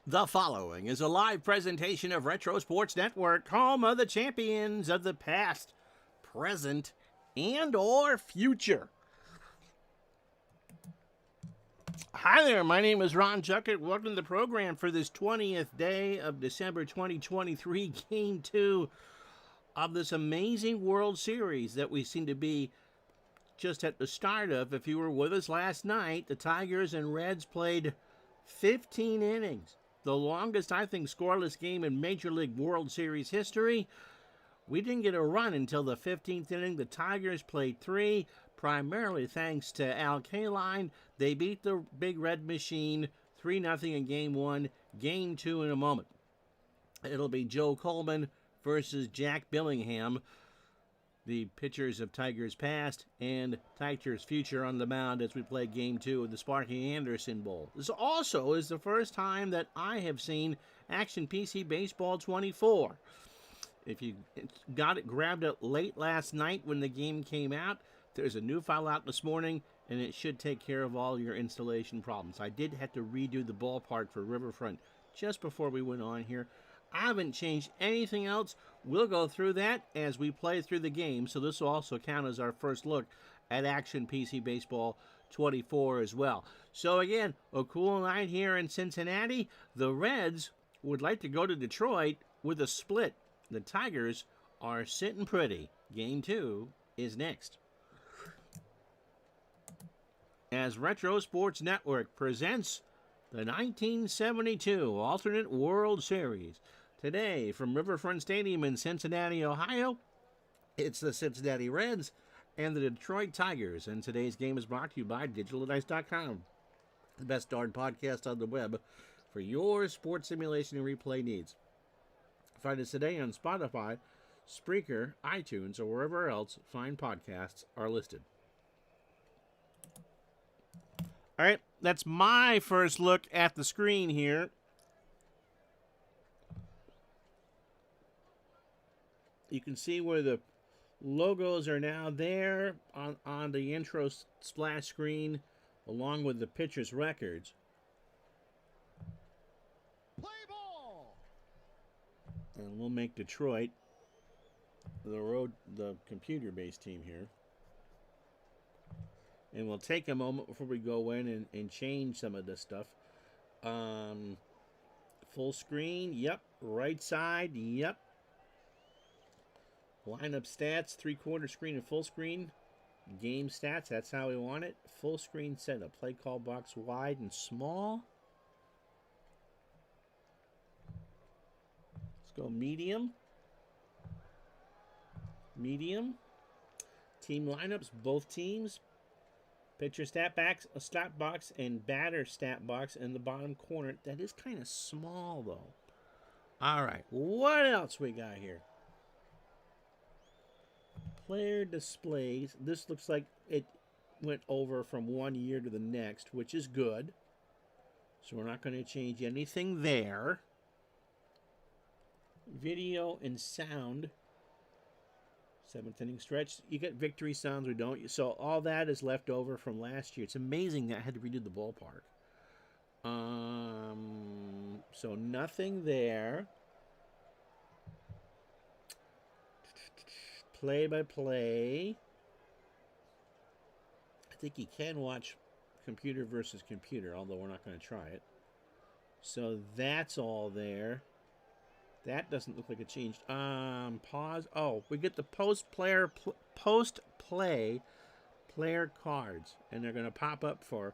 The following is a live presentation of Retro Sports Network, home of the champions of the past, present, and or future. Hi there, my name is Ron Juckett. Welcome to the program for this 20th day of December 2023, Game 2 of this amazing World Series that we seem to be just at the start of. If you were with us last night, the Tigers and Reds played 15 innings. The longest, I think, scoreless game in Major League World Series history. We didn't get a run until the 15th inning. The Tigers played 3, primarily thanks to Al Kaline. They beat the Big Red Machine 3-0 in Game 1. Game 2 in a moment. It'll be Joe Coleman versus Jack Billingham, the pitchers of Tigers past and Tigers future, on the mound as we play Game 2 of the Sparky Anderson Bowl. This also is the first time that I have seen Action PC Baseball 24. If you grabbed it late last night when the game came out, there's a new file out this morning, and it should take care of all your installation problems. I did have to redo the ballpark for Riverfront just before we went on here. I haven't changed anything else. We'll go through that as we play through the game, so this will also count as our first look at Action PC Baseball 24 as well. So again, a cool night here in Cincinnati. The Reds would like to go to Detroit with a split. The Tigers are sitting pretty. Game 2 is next. As Retro Sports Network presents the 1972 Alternate World Series. Today, from Riverfront Stadium in Cincinnati, Ohio, it's the Cincinnati Reds and the Detroit Tigers. And today's game is brought to you by DigitalDice.com, the best darn podcast on the web for your sports simulation and replay needs. Find us today on Spotify, Spreaker, iTunes, or wherever else fine podcasts are listed. All right, that's my first look at the screen here. You can see where the logos are now there on the intro splash screen, along with the pitcher's records. Play ball. And we'll make Detroit the computer-based team here. And we'll take a moment before we go in and change some of this stuff. Full screen, yep. Right side, yep. Lineup stats, 3/4 screen and full screen. Game stats, that's how we want it. Full screen setup. Play call box wide and small. Let's go medium. Medium. Team lineups, both teams. Pitcher stat box and batter stat box in the bottom corner. That is kind of small, though. All right, what else we got here? Player displays. This looks like it went over from one year to the next, which is good. So we're not going to change anything there. Video and sound. 7th inning stretch. You get victory sounds or don't. So all that is left over from last year. It's amazing that I had to redo the ballpark. So nothing there. Play by play. I think you can watch computer versus computer, although we're not going to try it. So that's all there. That doesn't look like it changed. Pause. Oh, we get the post-play player cards. And they're going to pop up for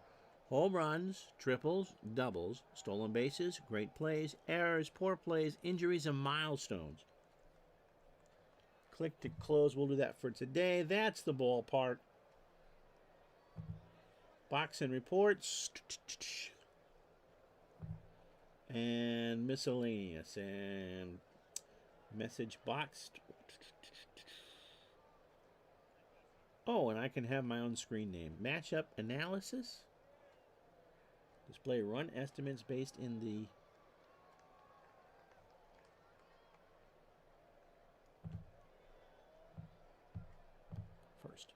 home runs, triples, doubles, stolen bases, great plays, errors, poor plays, injuries, and milestones. Click to close. We'll do that for today. That's the ballpark. Box and reports. And miscellaneous and message box. Oh, and I can have my own screen name. Matchup analysis. Display run estimates based in the first.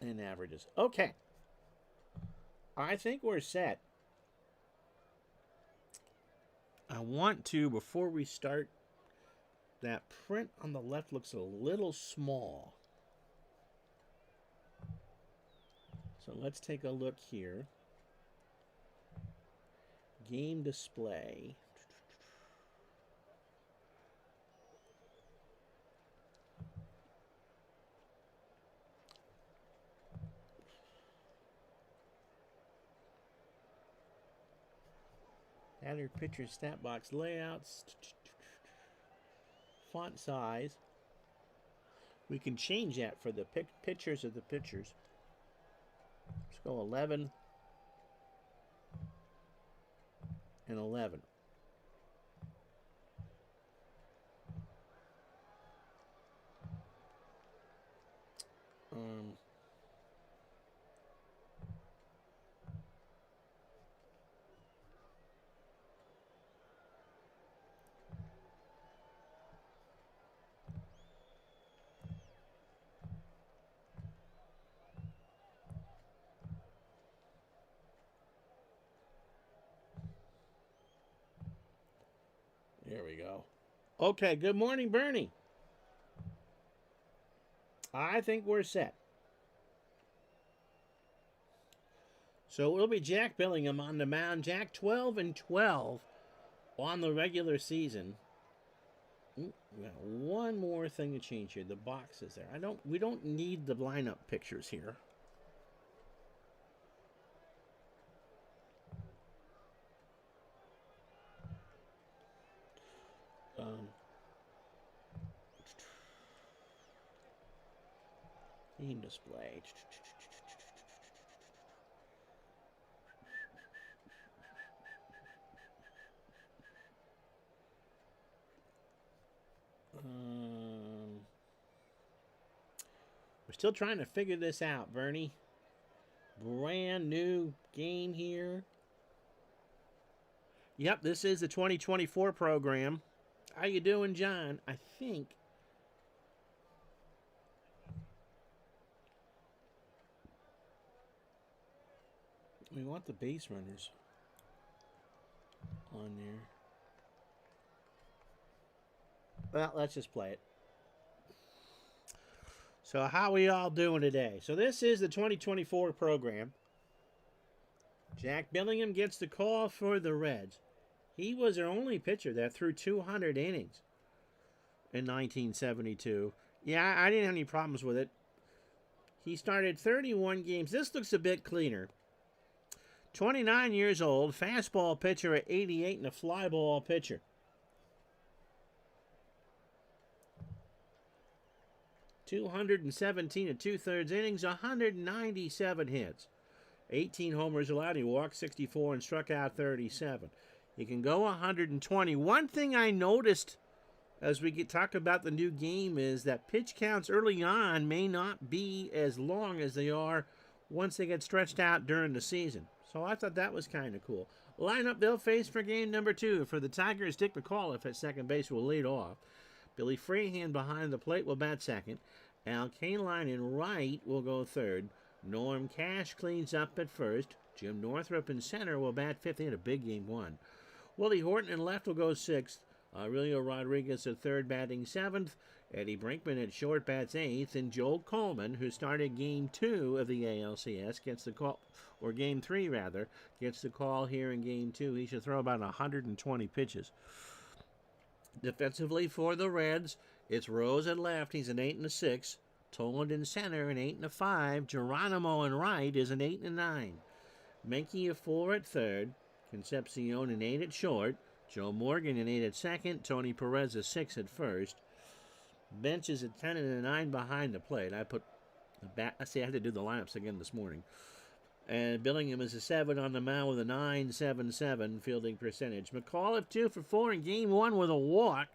and averages. Okay. I think we're set. I want to, before we start, that print on the left looks a little small. So let's take a look here. Game display. Add your picture stat box layouts. Font size. We can change that for the pictures of the pictures. Let's go 11 and 11. There we go. Okay, good morning, Bernie. I think we're set. So it'll be Jack Billingham on the mound. Jack 12 and 12 on the regular season. We got one more thing to change here. The box is there. We don't need the lineup pictures here. Game display. We're still trying to figure this out, Bernie. Brand new game here. Yep, this is the 2024 program. How you doing, John? I think we want the base runners on there. Well, let's just play it. So how we all doing today? So this is the 2024 program. Jack Billingham gets the call for the Reds. He was their only pitcher that threw 200 innings in 1972. Yeah, I didn't have any problems with it. He started 31 games. This looks a bit cleaner. 29 years old, fastball pitcher at 88 and a fly ball pitcher. .217 and 2/3 innings, 197 hits. 18 homers allowed. He walked 64 and struck out 37. He can go 120. One thing I noticed as we talk about the new game is that pitch counts early on may not be as long as they are once they get stretched out during the season. So I thought that was kind of cool. Lineup they'll face for game number 2. For the Tigers, Dick McAuliffe at second base will lead off. Billy Freehan behind the plate will bat second. Al Kaline in right will go third. Norm Cash cleans up at first. Jim Northrup in center will bat fifth. He had a big game 1. Willie Horton in left will go sixth. Aurelio Rodriguez at third, batting seventh. Eddie Brinkman at short bats eighth. And Joel Coleman, who started game 2 of the ALCS, gets the call, or game 3 rather, gets the call here in game 2. He should throw about 120 pitches. Defensively for the Reds, it's Rose at left. He's an 8 and a 6. Toland in center, an 8 and a 5. Geronimo in right is an 8 and a 9. Menke a 4 at third. Concepcion an 8 at short. Joe Morgan an 8 at second. Tony Perez a 6 at first. Bench is a 10 and a 9 behind the plate. I had to do the lineups again this morning. And Billingham is a 7 on the mound with a 9.77 fielding percentage. McAuliffe 2 for 4 in game 1 with a walk.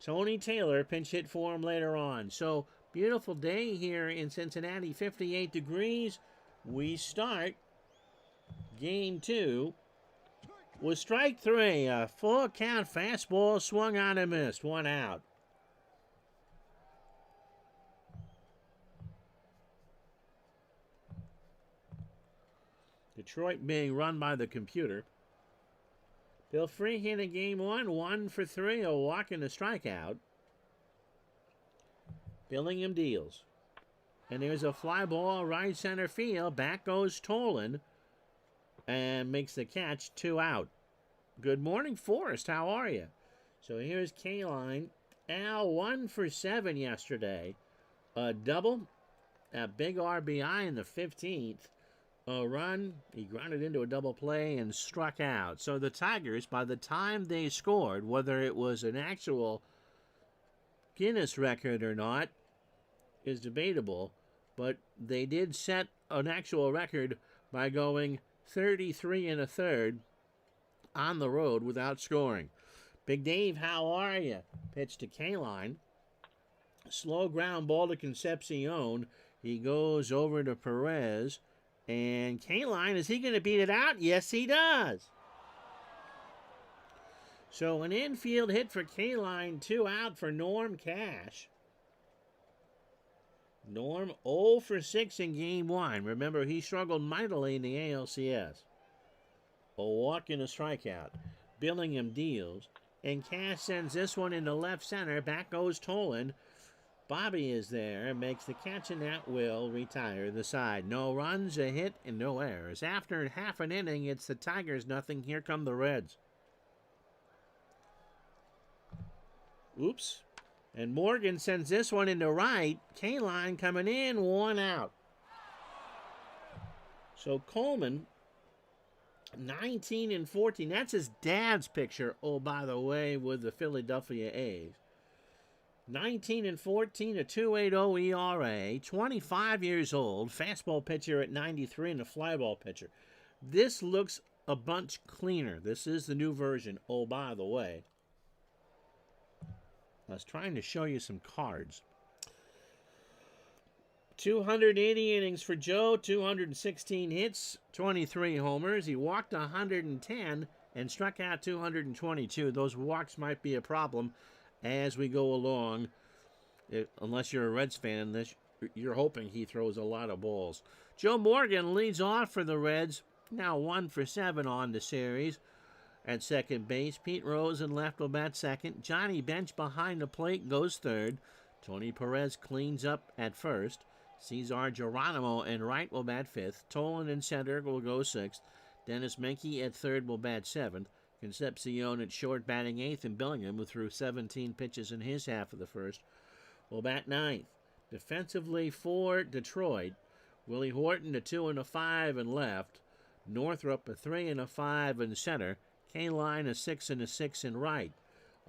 Tony Taylor pinch hit for him later on. So beautiful day here in Cincinnati, 58 degrees. We start game 2 with strike 3. A full count fastball swung on and missed. 1 out. Detroit being run by the computer. Bill Freehan in game one, 1 for 3, a walk and a strikeout. Billingham deals. And there's a fly ball right center field. Back goes Tolan and makes the catch, 2 out. Good morning, Forrest. How are you? So here's K-Line. Al, 1 for 7 yesterday. A double, a big RBI in the 15th. A run, he grounded into a double play and struck out. So the Tigers, by the time they scored, whether it was an actual Guinness record or not is debatable, but they did set an actual record by going 33 1/3 on the road without scoring. Big Dave, how are you? Pitch to K-Line. Slow ground ball to Concepcion. He goes over to Perez. And K-Line, is he going to beat it out? Yes, he does. So an infield hit for K-Line, 2 out for Norm Cash. Norm 0 for 6 in game one. Remember, he struggled mightily in the ALCS. A walk and a strikeout. Billingham deals. And Cash sends this one into left center. Back goes Tolan. Bobby is there and makes the catch, and that will retire the side. No runs, a hit, and no errors. After half an inning, it's the Tigers nothing. Here come the Reds. Oops. And Morgan sends this one into right. K-Line coming in, 1 out. So Coleman, 19 and 14. That's his dad's picture, oh, by the way, with the Philadelphia A's. 19 and 14, a 2.80 ERA, 25 years old, fastball pitcher at 93 and a flyball pitcher. This looks a bunch cleaner. This is the new version, oh, by the way. I was trying to show you some cards. 280 innings for Joe, 216 hits, 23 homers. He walked 110 and struck out 222. Those walks might be a problem as we go along, unless you're a Reds fan, you're hoping he throws a lot of balls. Joe Morgan leads off for the Reds, now 1 for 7 on the series. At second base, Pete Rose in left will bat second. Johnny Bench behind the plate goes third. Tony Perez cleans up at first. Cesar Geronimo in right will bat fifth. Tolan in center will go sixth. Dennis Menke at third will bat seventh. Concepcion at short batting eighth, and Billingham, who threw 17 pitches in his half of the first, will bat ninth. Defensively for Detroit, Willie Horton a 2 and a 5 in left, Northrup a 3 and a 5 in center, K-Line a 6 and a 6 in right,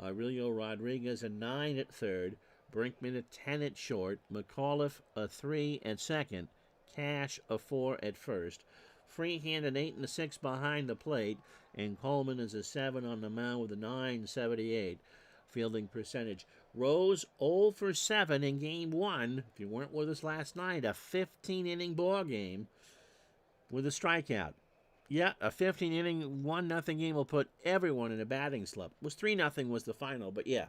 Aurelio Rodriguez a 9 at third, Brinkman a 10 at short, McAuliffe a 3 at second, Cash a 4 at first, Freehand an 8 and a 6 behind the plate, and Coleman is a 7 on the mound with a 9.78 fielding percentage. Rose 0 for 7 in game one. If you weren't with us last night, a 15-inning ball game with a strikeout. Yeah, a 15-inning 1-0 game will put everyone in a batting slump. It was 3-0 was the final, but yeah.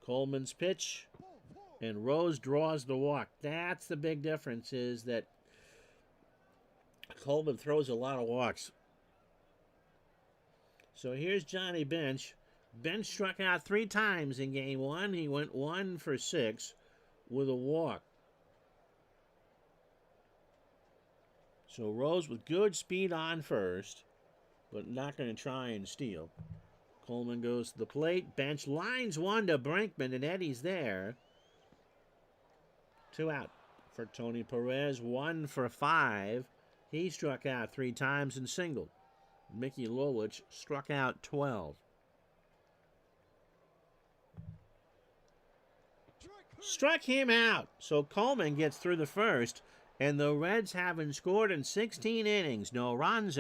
Coleman's pitch, and Rose draws the walk. That's the big difference, is that Coleman throws a lot of walks. So here's Johnny Bench. Bench struck out 3 times in game one. He went 1 for 6 with a walk. So Rose with good speed on first, but not going to try and steal. Coleman goes to the plate. Bench lines one to Brinkman, and Eddie's there. 2 out for Tony Perez. 1 for 5. He struck out 3 times and singled. Mickey Lolich struck out 12. Struck him out. So Coleman gets through the first, and the Reds haven't scored in 16 innings. No runs,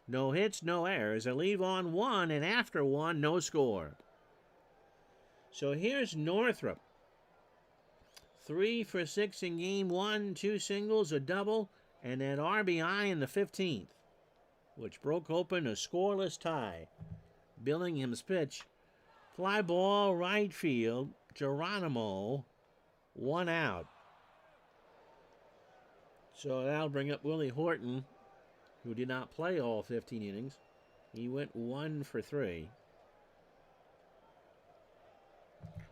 no hits, no errors. A leave on 1, and after 1, no score. So here's Northrup. 3 for 6 in game one, 2 singles, a double, and that RBI in the 15th, which broke open a scoreless tie. Billingham's pitch. Fly ball right field. Geronimo, 1 out. So that'll bring up Willie Horton, who did not play all 15 innings. He went 1 for 3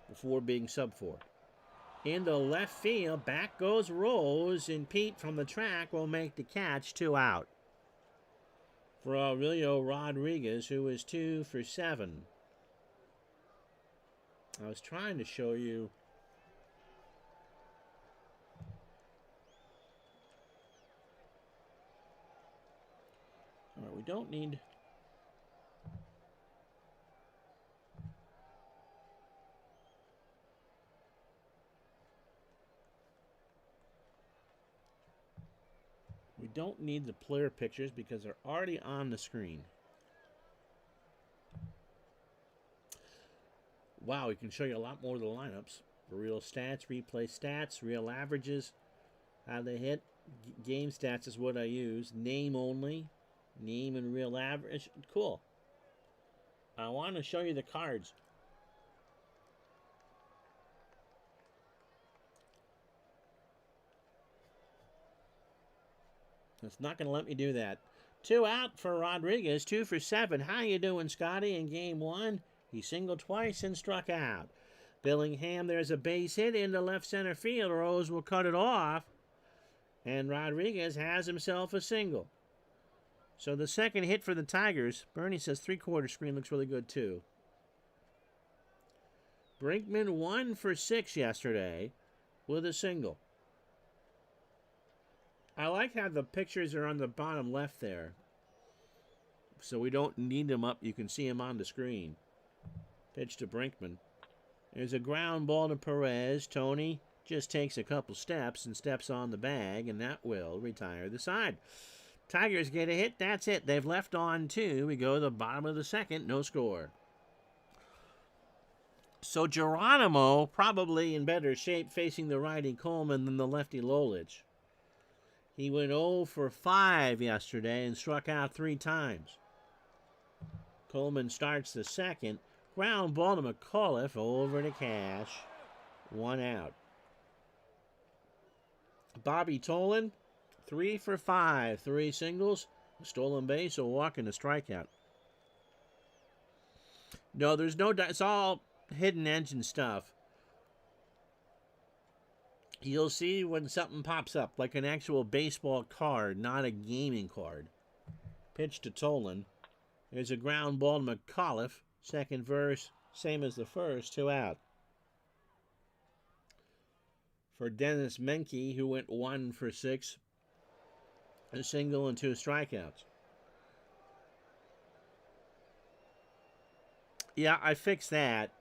before being sub 4. Into left field, back goes Rose, and Pete from the track will make the catch, 2 out. For Aurelio Rodriguez, who is 2 for 7. I was trying to show you. All right, we don't need. We don't need the player pictures because they're already on the screen. Wow, we can show you a lot more of the lineups. Real stats, replay stats, real averages, how they hit. Game stats is what I use. Name only. Name and real average. Cool. I want to show you the cards. It's not going to let me do that. 2 out for Rodriguez, 2 for 7. How you doing, Scotty? In game 1, he singled twice and struck out. Billingham, there's a base hit into left center field. Rose will cut it off. And Rodriguez has himself a single. So the second hit for the Tigers, Bernie says 3/4 screen looks really good too. Brinkman 1 for 6 yesterday with a single. I like how the pictures are on the bottom left there. So we don't need them up. You can see them on the screen. Pitch to Brinkman. There's a ground ball to Perez. Tony just takes a couple steps and steps on the bag, and that will retire the side. Tigers get a hit. That's it. They've left on 2. We go to the bottom of the second. No score. So Geronimo probably in better shape facing the righty Coleman than the lefty Lolich. He went 0 for 5 yesterday and struck out 3 times. Coleman starts the second. Ground ball to McAuliffe over to Cash. 1 out. Bobby Tolan, 3 for 5. 3 singles, a stolen base, a walk, and a strikeout. No, there's no... It's all hidden engine stuff. You'll see when something pops up, like an actual baseball card, not a gaming card. Pitch to Tolan. There's a ground ball to McAuliffe. Second verse, same as the first, 2 out. For Dennis Menke, who went 1 for 6. A single and 2 strikeouts. Yeah, I fixed that.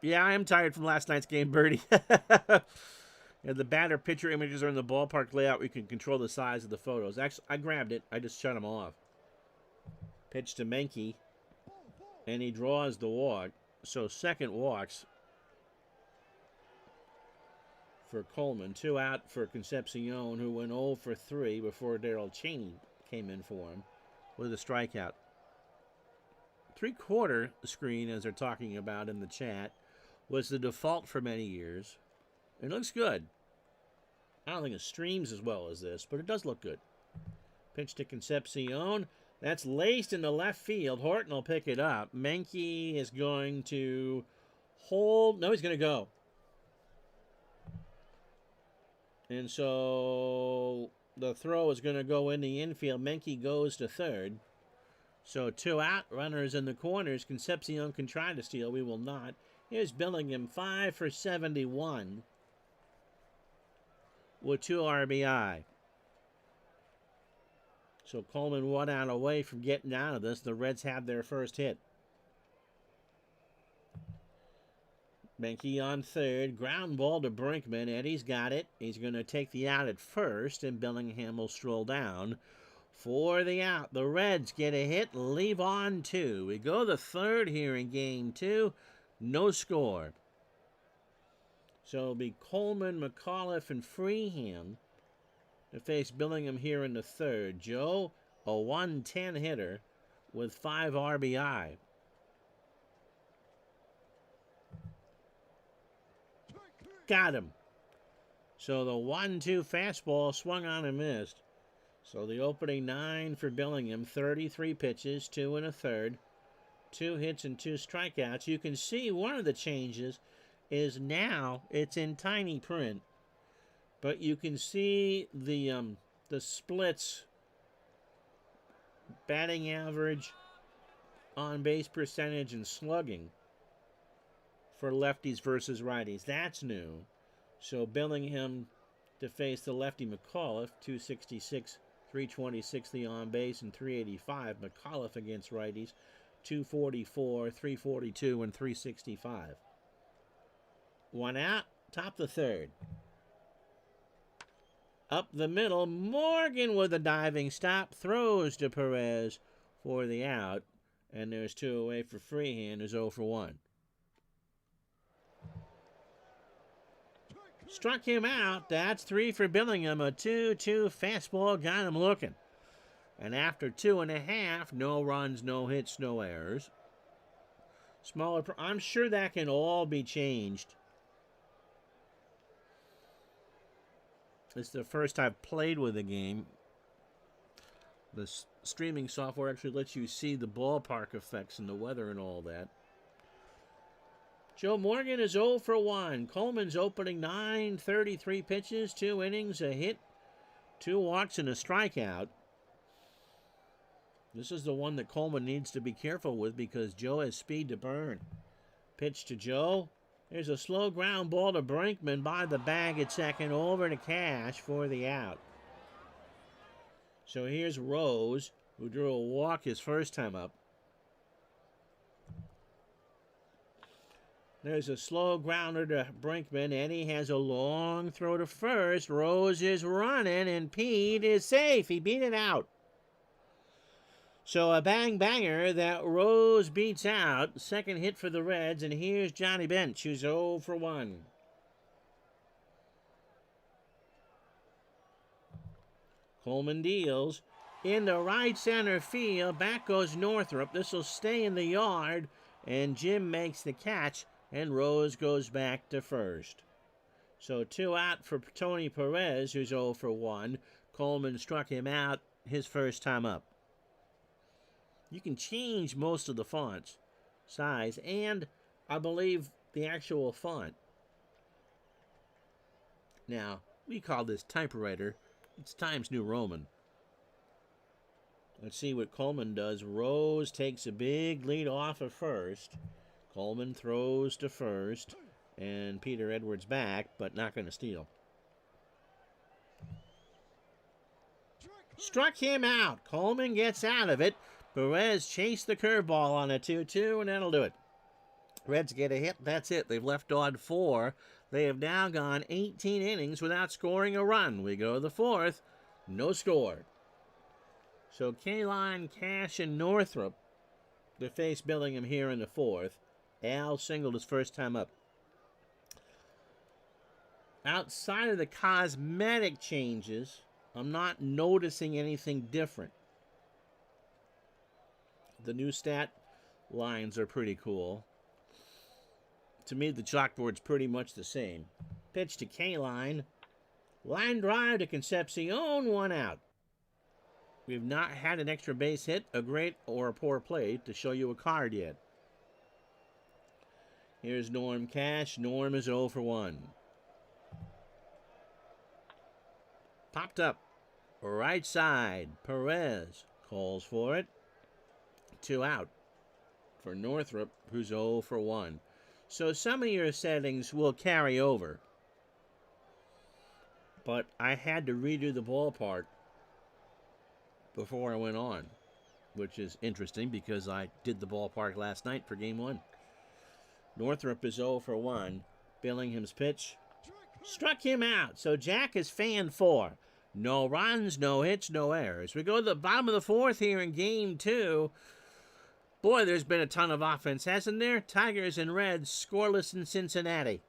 Yeah, I am tired from last night's game, Birdie. Yeah, the batter pitcher images are in the ballpark layout. We can control the size of the photos. Actually, I grabbed it. I just shut them off. Pitch to Menke. And he draws the walk. So second walks for Coleman. 2 out for Concepcion, who went 0 for 3 before Darrell Cheney came in for him with a strikeout. 3/4 screen, as they're talking about in the chat, was the default for many years. It looks good. I don't think it streams as well as this, but it does look good. Pitch to Concepcion. That's laced in the left field. Horton will pick it up. Menke is going to hold. No, he's going to go. And so the throw is going to go in the infield. Menke goes to third. So 2 out. Runners in the corners. Concepcion can try to steal. We will not. Here's Billingham, 5 for 71 with 2 RBI. So Coleman 1 out away from getting out of this. The Reds have their first hit. Menke on third. Ground ball to Brinkman. Eddie's got it. He's going to take the out at first, and Billingham will stroll down for the out. The Reds get a hit, leave on 2. We go to third here in game 2. No score. So it'll be Coleman, McAuliffe, and Freeham to face Billingham here in the third. Joe, a 110 hitter with 5 RBI. Got him. So the 1-2 fastball swung on and missed. So the opening 9 for Billingham, 33 pitches, 2 1/3, 2 hits and 2 strikeouts. You can see one of the changes is now it's in tiny print, but you can see the splits, batting average, on base percentage, and slugging for lefties versus righties. That's new. So Billingham to face the lefty McAuliffe, 266, 326 the on base, and 385. McAuliffe against righties, 244, 342, and 365. 1 out, top the third. Up the middle, Morgan with a diving stop, throws to Perez for the out, and there's 2 away for Freehan, who's 0 for 1. Struck him out. That's 3 for Billingham. A 2-2 fastball got him looking. And after 2.5, no runs, no hits, no errors. I'm sure that can all be changed. It's the first I've played with the game. The streaming software actually lets you see the ballpark effects and the weather and all that. Joe Morgan is 0 for 1. Coleman's opening 9, 33 pitches, 2 innings, a hit, 2 walks, and a strikeout. This is the one that Coleman needs to be careful with because Joe has speed to burn. Pitch to Joe. There's a slow ground ball to Brinkman by the bag at second, over to Cash for the out. So here's Rose, who drew a walk his first time up. There's a slow grounder to Brinkman. Eddie has a long throw to first. Rose is running, and Pete is safe. He beat it out. So a bang-banger that Rose beats out. Second hit for the Reds, and here's Johnny Bench, who's 0 for 1. Coleman deals into right center field. Back goes Northrup. This will stay in the yard, and Jim makes the catch, and Rose goes back to first. So 2 out for Tony Perez, who's 0 for 1. Coleman struck him out his first time up. You can change most of the font's size and, I believe, the actual font. Now, we call this typewriter. It's Times New Roman. Let's see what Coleman does. Rose takes a big lead off of first. Coleman throws to first. And Peter Edwards back, but not going to steal. Struck him out. Coleman gets out of it. Perez chased the curveball on a 2-2, and that'll do it. Reds get a hit. That's it. They've left on 4. They have now gone 18 innings without scoring a run. We go to the 4th. No score. So Kaline, Cash, and Northrup to face Billingham here in the 4th. Al singled his first time up. Outside of the cosmetic changes, I'm not noticing anything different. The new stat lines are pretty cool. To me, the chalkboard's pretty much the same. Pitch to Kaline. Line drive to Concepcion, 1 out. We've not had an extra base hit, a great or a poor play to show you a card yet. Here's Norm Cash. Norm is 0 for 1. Popped up. Right side. Perez calls for it. 2 out for Northrup, who's 0 for 1. So some of your settings will carry over. But I had to redo the ballpark before I went on, which is interesting because I did the ballpark last night for Game 1. Northrup is 0 for 1. Billingham's pitch struck him out. So Jack is fan 4. No runs, no hits, no errors. We go to the bottom of the 4th here in Game 2. Boy, there's been a ton of offense, hasn't there? Tigers and Reds scoreless in Cincinnati.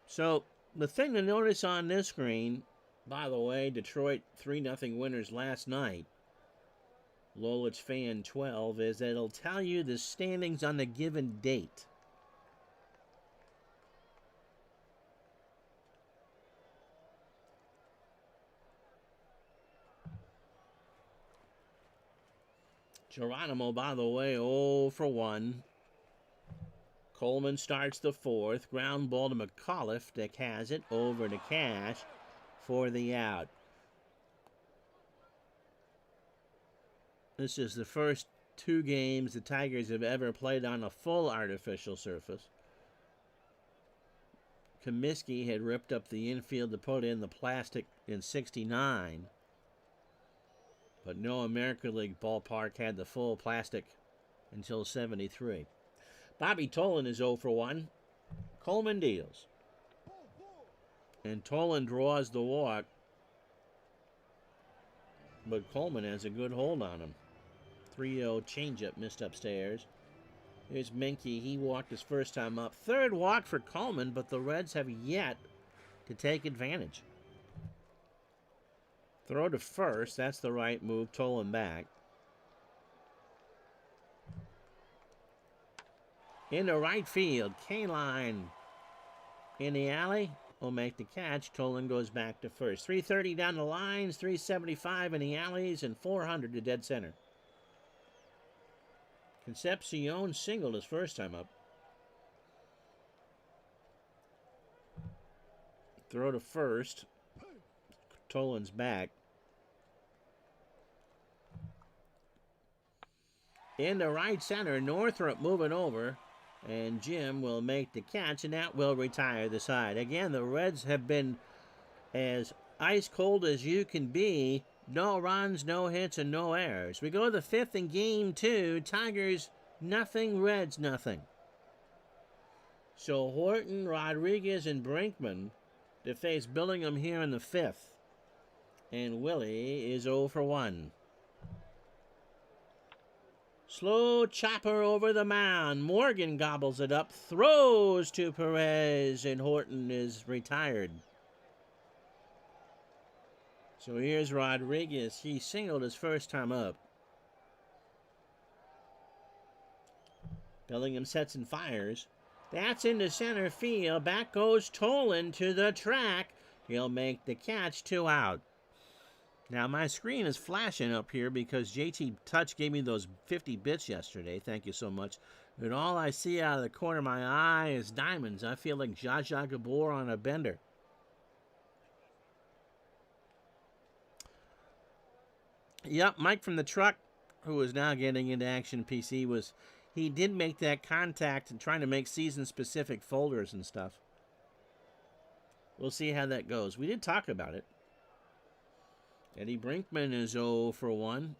So the thing to notice on this screen, by the way, Detroit 3-0 winners last night. Lolich fan 12, is that it'll tell you the standings on the given date. Geronimo, by the way, 0 for 1. Coleman starts the fourth. Ground ball to McAuliffe. Dick has it over to Cash for the out. This is the first 2 games the Tigers have ever played on a full artificial surface. Comiskey had ripped up the infield to put in the plastic in '69. But no American League ballpark had the full plastic until '73. Bobby Tolan is 0 for 1. Coleman deals. And Tolan draws the walk. But Coleman has a good hold on him. 3-0 changeup missed upstairs. Here's Minke. He walked his first time up. Third walk for Coleman, but the Reds have yet to take advantage. Throw to first. That's the right move. Tolan back. Into right field. K-line in the alley will make the catch. Tolan goes back to first. 330 down the lines, 375 in the alleys, and 400 to dead center. Concepcion singled his first time up. Throw to first. Tolan's back. Into right center. Northrup moving over. And Jim will make the catch, and that will retire the side. Again, the Reds have been as ice cold as you can be. No runs, no hits, and no errors. We go to the fifth in game 2. Tigers, nothing. Reds, nothing. So Horton, Rodriguez, and Brinkman to face Billingham here in the fifth. And Willie is 0 for 1. Slow chopper over the mound. Morgan gobbles it up, throws to Perez, and Horton is retired. So here's Rodriguez. He singled his first time up. Billingham sets and fires. That's into center field. Back goes Tolan to the track. He'll make the catch. 2 out. Now, my screen is flashing up here because JT Touch gave me those 50 bits yesterday. Thank you so much. And all I see out of the corner of my eye is diamonds. I feel like Zsa Zsa Gabor on a bender. Yep, Mike from the truck, who is now getting into Action PC, he did make that contact and trying to make season-specific folders and stuff. We'll see how that goes. We did talk about it. Eddie Brinkman is 0 for 1.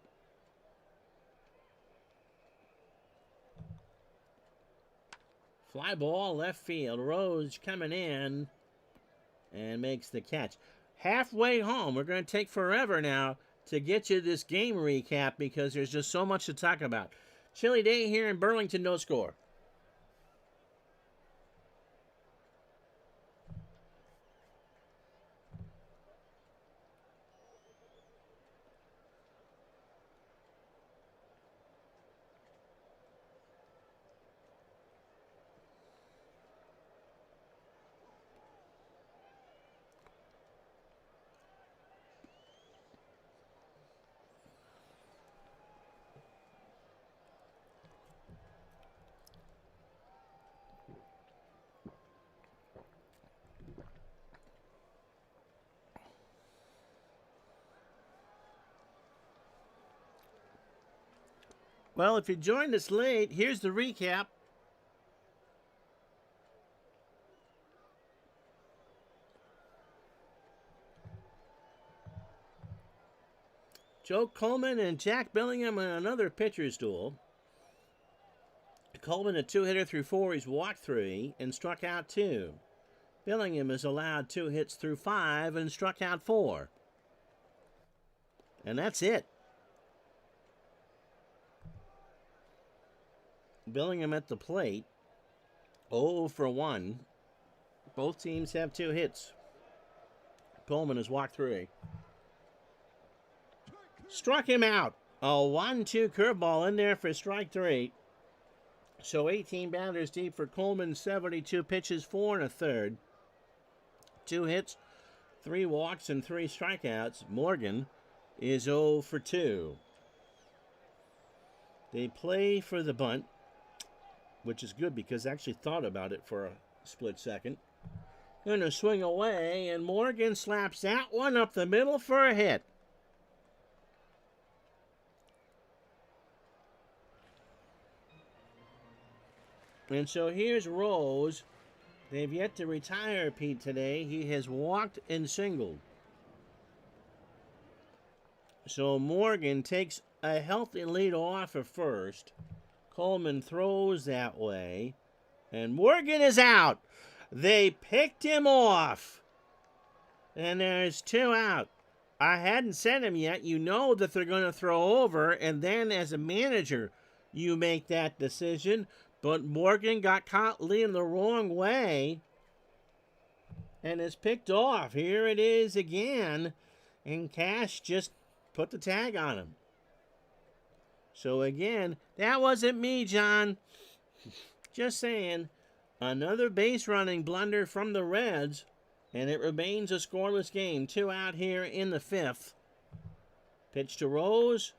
Fly ball left field. Rose coming in and makes the catch. Halfway home. We're going to take forever now to get you this game recap because there's just so much to talk about. Chilly day here in Burlington, no score. Well, if you joined us late, here's the recap. Joe Coleman and Jack Billingham in another pitcher's duel. Coleman a 2-hitter through 4. He's walked 3 and struck out 2. Billingham is allowed 2 hits through 5 and struck out 4. And that's it. Billingham at the plate, 0 for 1. Both teams have 2 hits. Coleman has walked 3. Struck him out. A 1-2 curveball in there for strike 3. So 18 batters deep for Coleman, 72 pitches, 4 1/3. 2 hits, 3 walks, and 3 strikeouts. Morgan is 0 for 2. They play for the bunt, which is good because I actually thought about it for a split second. Going to swing away, and Morgan slaps that one up the middle for a hit. And so here's Rose. They've yet to retire Pete today. He has walked and singled. So Morgan takes a healthy lead off at first. Coleman throws that way. And Morgan is out. They picked him off. And there's 2 out. I hadn't sent him yet. You know that they're going to throw over. And then as a manager, you make that decision. But Morgan got caught leading the wrong way. And is picked off. Here it is again. And Cash just put the tag on him. So again, that wasn't me, John. Just saying. Another base running blunder from the Reds. And it remains a scoreless game. 2 out here in the 5th. Pitch to Rose.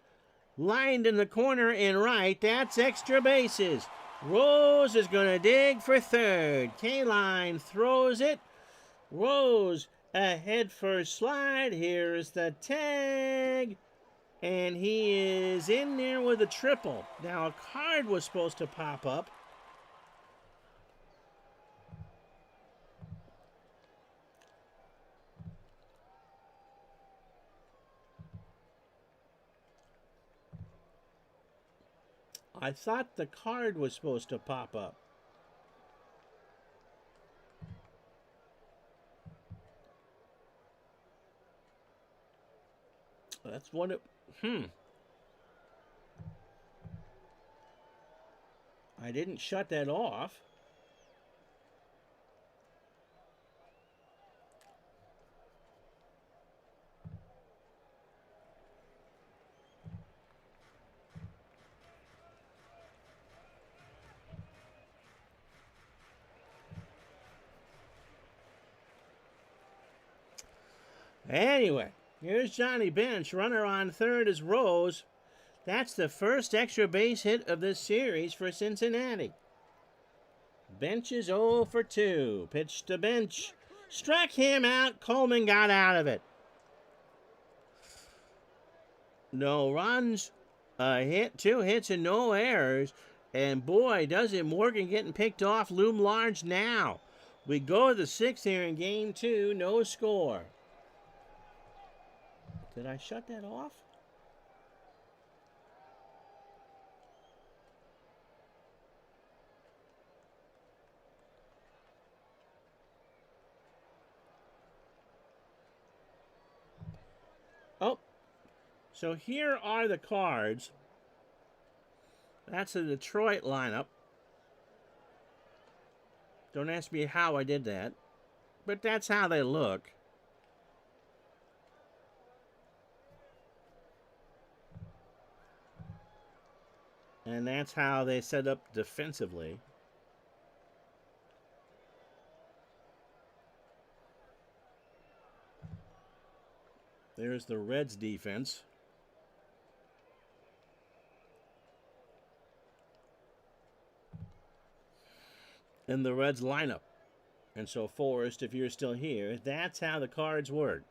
Lined in the corner and right. That's extra bases. Rose is going to dig for third. K-Line throws it. Rose ahead for slide. Here's the tag. And he is in there with a triple. Now a card was supposed to pop up. I thought the card was supposed to pop up. That's what it... I didn't shut that off. Anyway, here's Johnny Bench. Runner on third is Rose. That's the first extra base hit of this series for Cincinnati. Bench is 0 for 2. Pitch to Bench. Struck him out. Coleman got out of it. No runs, a hit, 2 hits, and no errors. And boy, does it Morgan getting picked off loom large now. We go to the 6th here in game 2. No score. Did I shut that off? Oh, so here are the cards. That's the Detroit lineup. Don't ask me how I did that, but that's how they look. And that's how they set up defensively. There's the Reds defense. And the Reds lineup. And so, Forrest, if you're still here, that's how the cards work.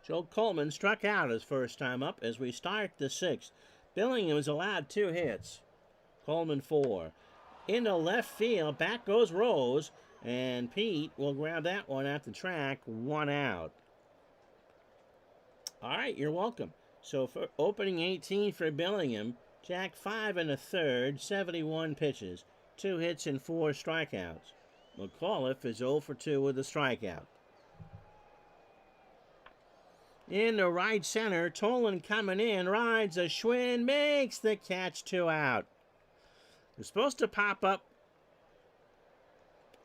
Joe Coleman struck out his first time up as we start the 6th. Billingham was allowed 2 hits. Coleman 4. Into left field, back goes Rose, and Pete will grab that one at the track, 1 out. All right, you're welcome. So for opening 18 for Billingham, Jack 5 1/3, 71 pitches, 2 hits and 4 strikeouts. McAuliffe is 0 for 2 with a strikeout. In the right center, Tolan coming in, rides a Schwinn, makes the catch, 2 out. They're supposed to pop up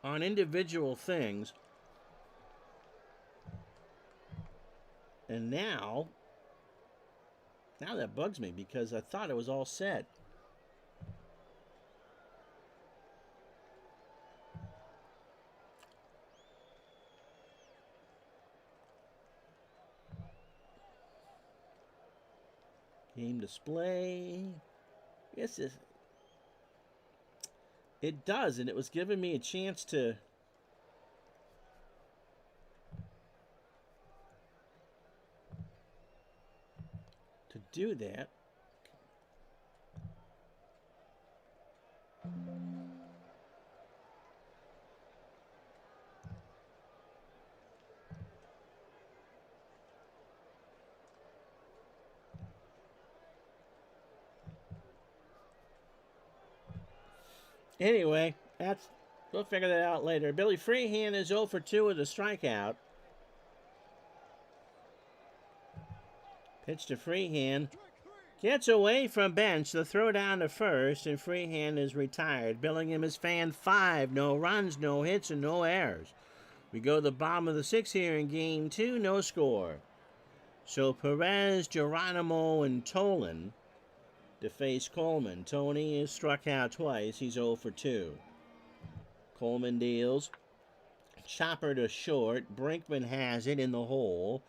on individual things. And now that bugs me because I thought it was all set. Game display. Yes, it does, and it was giving me a chance to do that. Anyway, we'll figure that out later. Billy Freehand is 0 for 2 with a strikeout. Pitch to Freehand. Gets away from bench. The throw down to first, and Freehand is retired. Billingham has fanned 5. No runs, no hits, and no errors. We go to the bottom of the 6th here in Game 2. No score. So Perez, Geronimo, and Tolan to face Coleman. Tony is struck out twice. He's 0 for 2. Coleman deals. Chopper to short. Brinkman has it in the hole.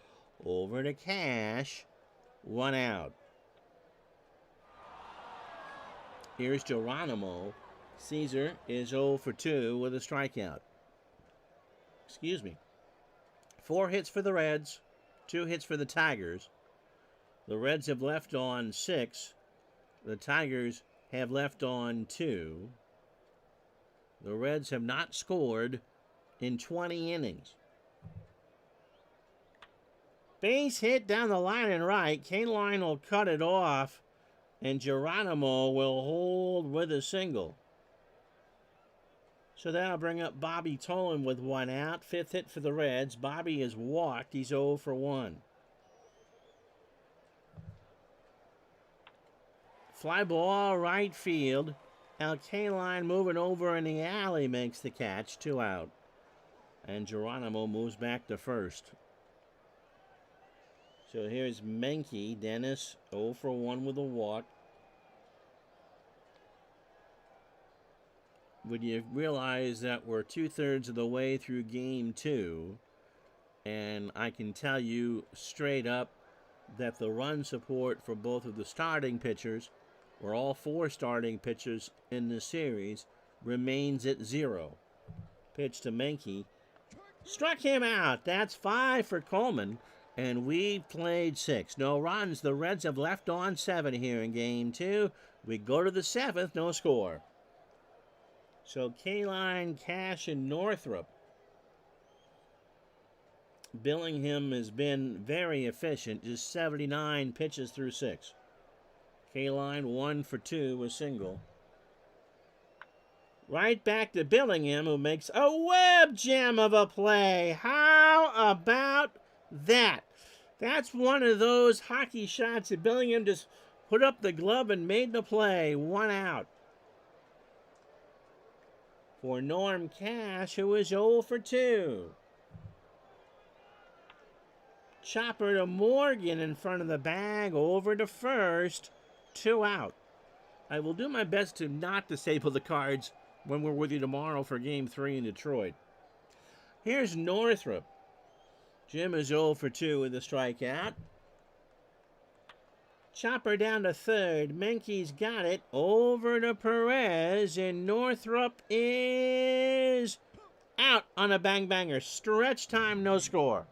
Over to Cash. 1 out. Here's Geronimo. Caesar is 0 for 2 with a strikeout. Excuse me. 4 hits for the Reds. 2 hits for the Tigers. The Reds have left on 6. The Tigers have left on 2. The Reds have not scored in 20 innings. Base hit down the line and right. Kaline will cut it off, and Geronimo will hold with a single. So that'll bring up Bobby Tolan with 1 out. 5th hit for the Reds. Bobby is walked. He's 0 for 1. Fly ball right field. Al Kaline moving over in the alley makes the catch. 2 out. And Geronimo moves back to first. So here's Menke. Dennis 0 for 1 with a walk. When you realize that we're 2/3 of the way through Game 2, and I can tell you straight up that the run support for both of the starting pitchers, or all 4 starting pitchers in the series, remains at 0. Pitch to Menke. Struck him out. That's 5 for Coleman, and we've played 6. No runs. The Reds have left on 7 here in Game 2. We go to the 7th, no score. So Kaline, Cash, and Northrup. Billingham has been very efficient, just 79 pitches through 6. Kaline 1 for 2 with single. Right back to Billingham, who makes a web gem of a play. How about that? That's one of those hockey shots that Billingham just put up the glove and made the play. 1 out. For Norm Cash, who is 0 for 2. Chopper to Morgan in front of the bag, over to first. 2 out. I will do my best to not disable the cards when we're with you tomorrow for Game 3 in Detroit. Here's Northrup. Jim is 0 for 2 with a strikeout. Chopper down to third. Menke's got it. Over to Perez, and Northrup is out on a bang-banger. Stretch time, no score.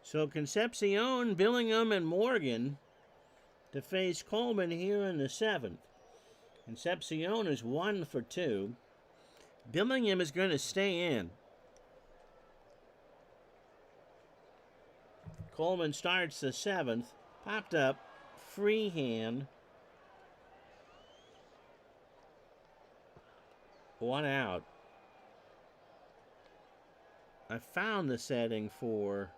So Concepcion, Billingham, and Morgan to face Coleman here in the 7th. Concepcion is 1 for 2. Billingham is going to stay in. Coleman starts the 7th. Popped up. Free hand. 1 out. I found the setting for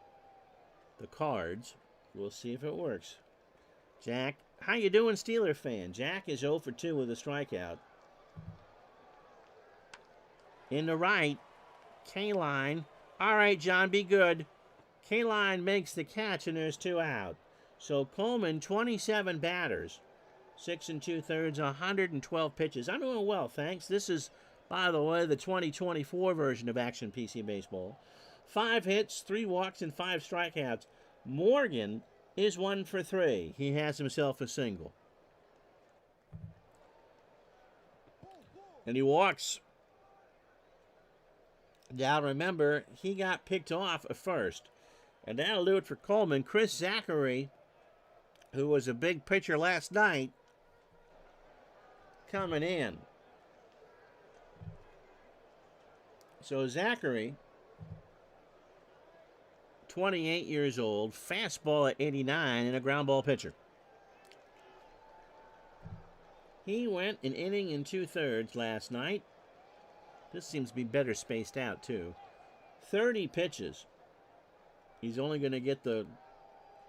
the cards. We'll see if it works. Jack, how you doing, Steeler fan? Jack is 0 for 2 with a strikeout. In the right, K-Line. All right, John, be good. K-Line makes the catch, and there's 2 out. So Coleman, 27 batters, 6 2/3, 112 pitches. I'm doing well, thanks. This is, by the way, the 2024 version of Action PC Baseball. 5 hits, 3 walks, and 5 strikeouts. Morgan is 1 for 3. He has himself a single. And he walks. Now remember, he got picked off at first. And that'll do it for Coleman. Chris Zachary, who was a big pitcher last night, coming in. So Zachary, 28 years old, fastball at 89, and a ground ball pitcher. He went an inning and 2/3 last night. This seems to be better spaced out, too. 30 pitches. He's only going to get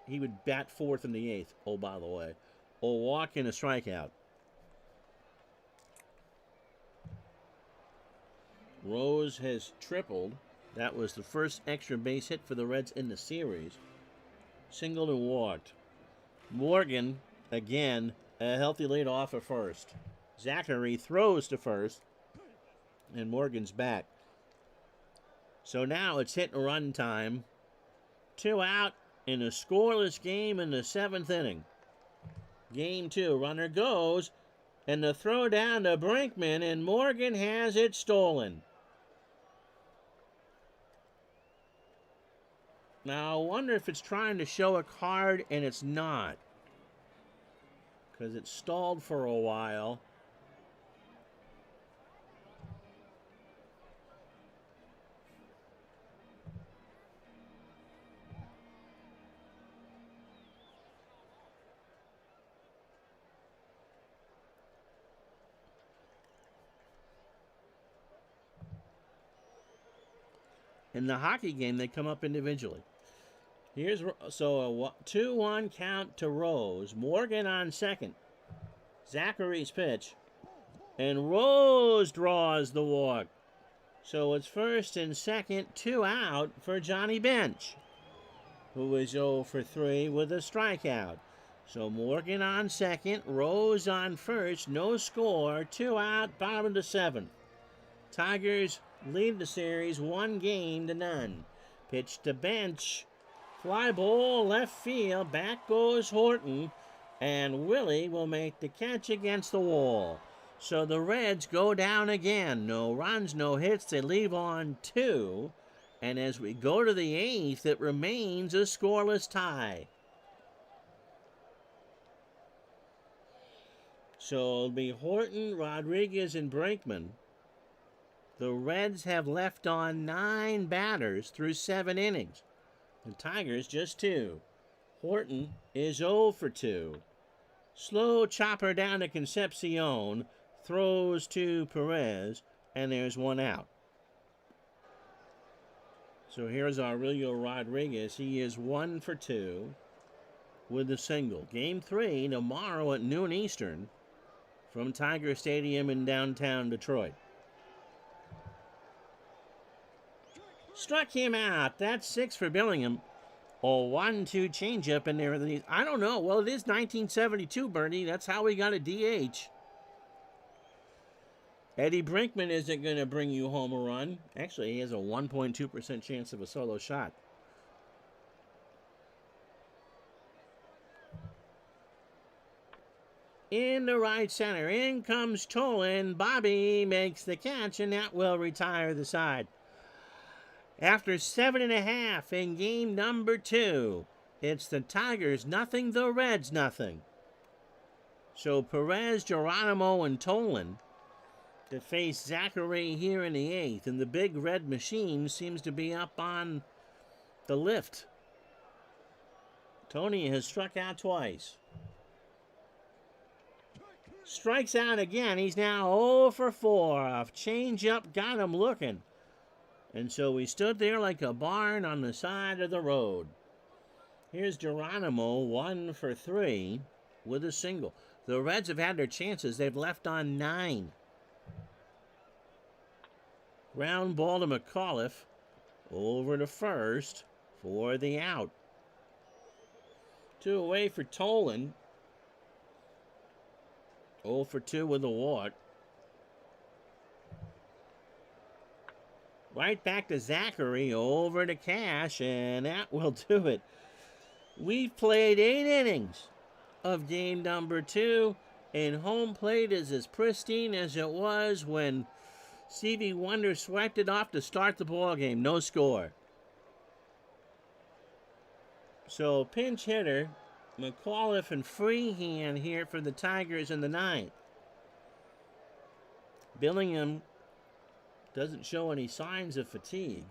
he would bat 4th in the 8th, oh, by the way. A walk and a strikeout. Rose has tripled. That was the first extra base hit for the Reds in the series. Singled and walked. Morgan, again, a healthy lead off at first. Zachary throws to first, and Morgan's back. So now it's hit and run time. 2 out in a scoreless game in the 7th inning. Game 2, runner goes, and the throw down to Brinkman, and Morgan has it stolen. Now, I wonder if it's trying to show a card, and it's not, because it stalled for a while. In the hockey game, they come up individually. Here's so a 2-1 count to Rose. Morgan on second. Zachary's pitch. And Rose draws the walk. So it's first and second, 2 out for Johnny Bench, who is 0 for 3 with a strikeout. So Morgan on second, Rose on first, no score, 2 out, bottom of the 7th. Tigers lead the series 1-0. Pitch to Bench. Fly ball left field. Back goes Horton. And Willie will make the catch against the wall. So the Reds go down again. No runs, no hits. They leave on 2. And as we go to the 8th, it remains a scoreless tie. So it'll be Horton, Rodriguez, and Brinkman. The Reds have left on 9 batters through 7 innings. The Tigers just 2. Horton is 0 for 2. Slow chopper down to Concepcion. Throws to Perez. And there's 1 out. So here's Aurelio Rodriguez. He is 1 for 2 with a single. Game 3 tomorrow at noon Eastern from Tiger Stadium in downtown Detroit. Struck him out. That's 6 for Billingham. A 1-2 changeup in there. I don't know. Well, it is 1972, Bernie. That's how we got a DH. Eddie Brinkman isn't going to bring you home a run. Actually, he has a 1.2% chance of a solo shot. In the right center. In comes Tolan. Bobby makes the catch, and that will retire the side. After 7.5 in game number 2, it's the Tigers nothing, the Reds nothing. So Perez, Geronimo, and Tolan to face Zachary here in the 8th. And the big red machine seems to be up on the lift. Tony has struck out twice. Strikes out again. He's now 0 for 4. A changeup got him looking. And so he stood there like a barn on the side of the road. Here's Geronimo, 1 for 3 with a single. The Reds have had their chances. They've left on 9. Ground ball to McAuliffe. Over to first for the out. 2 away for Tolan. 0 for 2 with a walk. Right back to Zachary, over to Cash, and that will do it. We've played 8 innings of game number 2, and home plate is as pristine as it was when Stevie Wonder swiped it off to start the ball game. No score. So pinch hitter, McAuliffe and Freehand here for the Tigers in the 9th. Billingham doesn't show any signs of fatigue.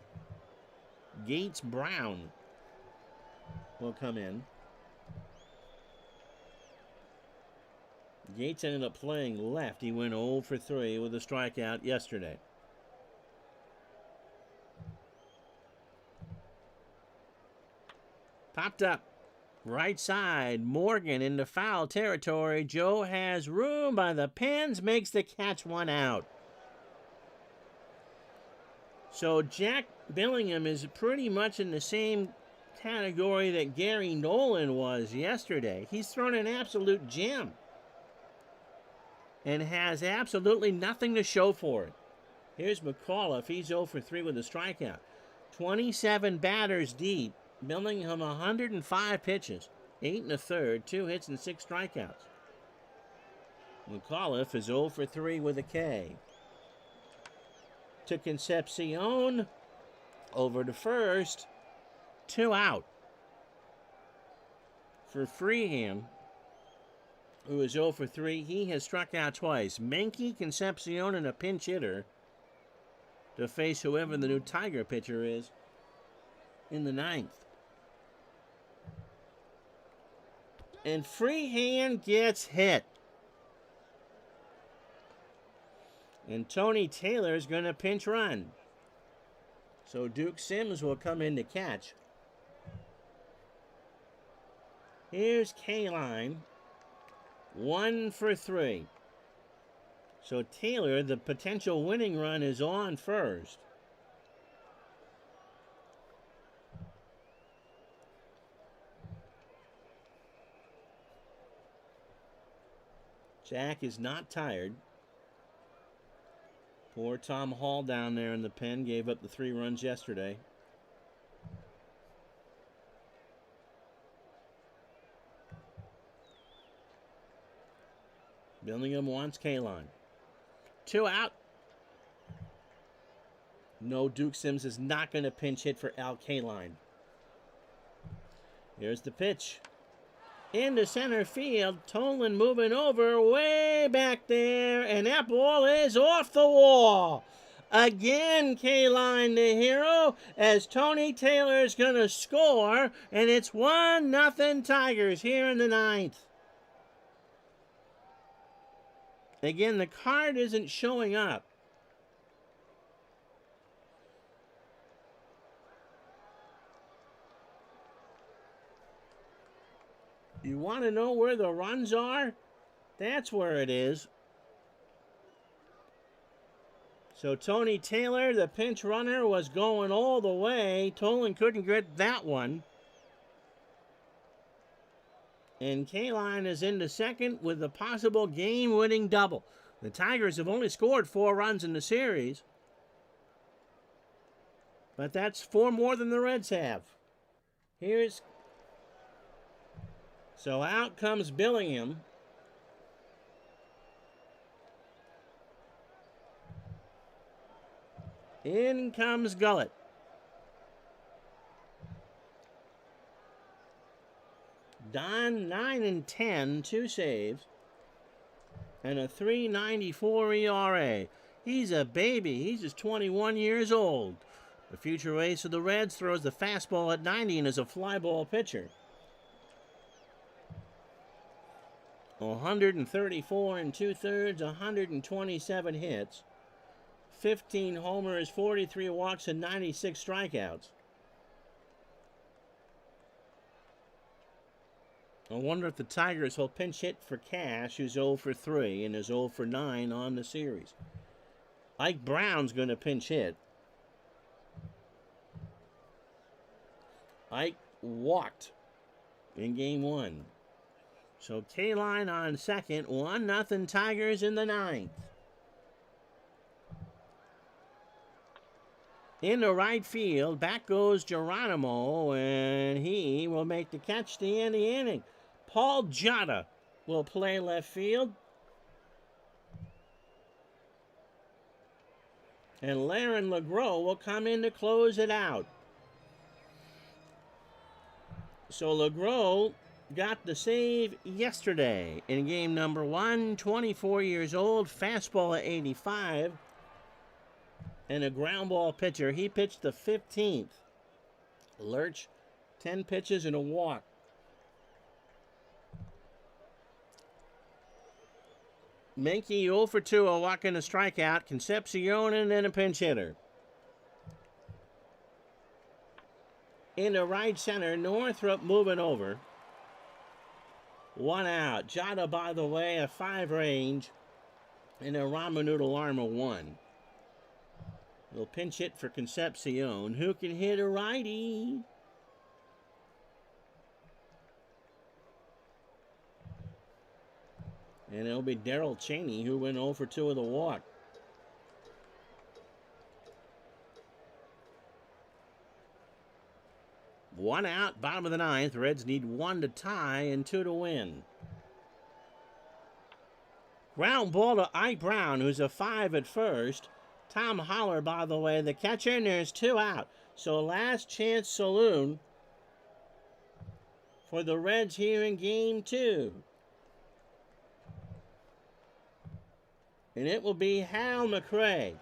Gates Brown will come in. Gates ended up playing left. He went 0 for 3 with a strikeout yesterday. Popped up. Right side. Morgan into foul territory. Joe has room by the pins. Makes the catch, 1 out. So Jack Billingham is pretty much in the same category that Gary Nolan was yesterday. He's thrown an absolute gem and has absolutely nothing to show for it. Here's McAuliffe. He's 0 for 3 with a strikeout. 27 batters deep. Billingham 105 pitches. 8 1/3, 2 hits and 6 strikeouts. McAuliffe is 0 for 3 with a K. To Concepcion. Over to first. 2 out. For Freehand, who is 0 for 3, he has struck out twice. Menke, Concepcion, and a pinch hitter to face whoever the new Tiger pitcher is in the 9th. And Freehand gets hit. And Tony Taylor's going to pinch run. So Duke Sims will come in to catch. Here's K-Line. 1 for 3. So Taylor, the potential winning run, is on first. Jack is not tired. Poor Tom Hall down there in the pen gave up the 3 runs yesterday. Billingham wants K-Line. 2 out. No, Duke Sims is not going to pinch hit for Al K-Line. Here's the pitch. Into center field. Tolan moving over way back there. And that ball is off the wall. Again, K-Line the hero as Tony Taylor's going to score. And it's 1-0 Tigers here in the 9th. Again, the card isn't showing up. You want to know where the runs are? That's where it is. So Tony Taylor, the pinch runner, was going all the way. Tolan couldn't get that one. And K-Line is into second with a possible game-winning double. The Tigers have only scored 4 runs in the series. But that's 4 more than the Reds have. So out comes Billingham. In comes Gullett. Don 9 and 10, 2 saves, and a 3.94 ERA. He's a baby. He's just 21 years old. The future ace of the Reds throws the fastball at 90 and is a fly ball pitcher. 134 and 2/3, 127 hits, 15 homers, 43 walks, and 96 strikeouts. I wonder if the Tigers will pinch hit for Cash, who's 0 for 3 and is 0 for 9 on the series. Ike Brown's going to pinch hit. Ike walked in game 1. So K-line on second, 1-0 Tigers in the 9th. In the right field, back goes Geronimo, and he will make the catch to end the inning. Paul Jota will play left field. And Laren LeGros will come in to close it out. So LeGros got the save yesterday in game number 1. 24 years old, fastball at 85, and a ground ball pitcher. He pitched the 15th. Lurch, 10 pitches and a walk. Menke 0 for 2, a walk and a strikeout. Concepcion and then a pinch hitter. In the right center, Northrup moving over. 1 out. Jota, by the way, a 5 range. And a Ramanoodle arm of 1. Little pinch hit for Concepcion, who can hit a righty. And it'll be Darrell Chaney, who went 0 for 2 with a walk. One out, bottom of the 9th. Reds need 1 to tie and 2 to win. Ground ball to Ike Brown, who's a 5 at first. Tom Holler, by the way, the catcher, and there's 2 out. So last chance saloon for the Reds here in game 2. And it will be Hal McRae.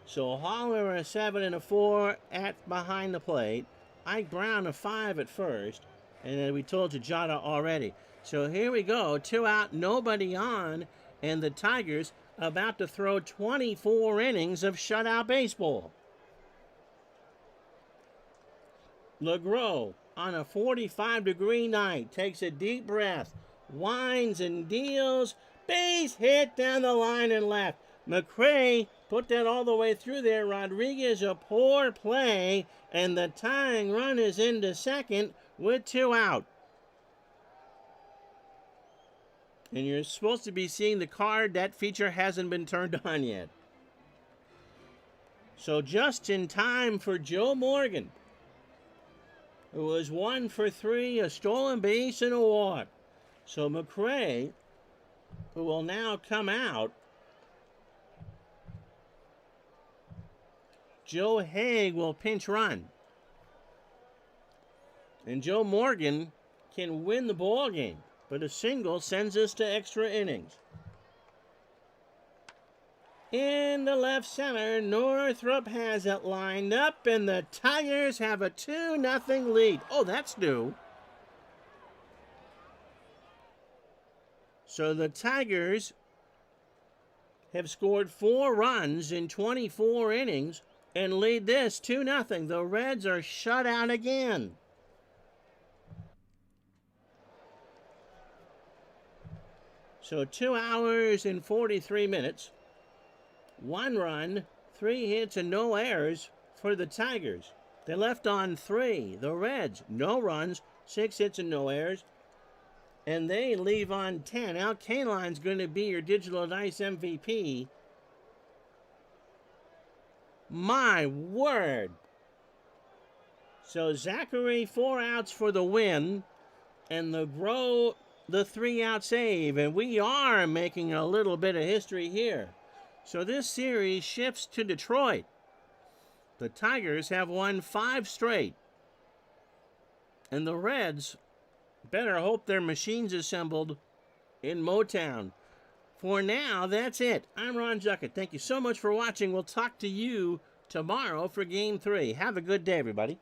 So Holler a 7 and a 4 at behind the plate. Ike Brown a 5 at first. And then we told you Jota already. So here we go. 2 out, nobody on. And the Tigers about to throw 24 innings of shutout baseball. LeGros on a 45-degree night takes a deep breath, winds and deals. Base hit down the line and left. McRae put that all the way through there. Rodriguez, a poor play, and the tying run is into second with 2 out. And you're supposed to be seeing the card. That feature hasn't been turned on yet. So just in time for Joe Morgan, who was 1 for 3, a stolen base and a walk. So McRae, who will now come out. Joe Haig will pinch run. And Joe Morgan can win the ball game, but a single sends us to extra innings. In the left center, Northrup has it lined up, and the Tigers have a 2-0 lead. Oh, that's new. So the Tigers have scored 4 runs in 24 innings and lead this 2-0. The Reds are shut out again. So 2 hours and 43 minutes. 1 run, 3 hits, and no errors for the Tigers. They left on 3. The Reds, no runs, 6 hits, and no errors. And they leave on 10. Al Kaline's going to be your Digital Dice MVP. My word. So Zachary, 4 outs for the win. And LeGros, the 3-out save. And we are making a little bit of history here. So this series shifts to Detroit. The Tigers have won 5 straight. And the Reds better hope their machine's assembled in Motown. For now, that's it. I'm Ron Juckett. Thank you so much for watching. We'll talk to you tomorrow for Game 3. Have a good day, everybody.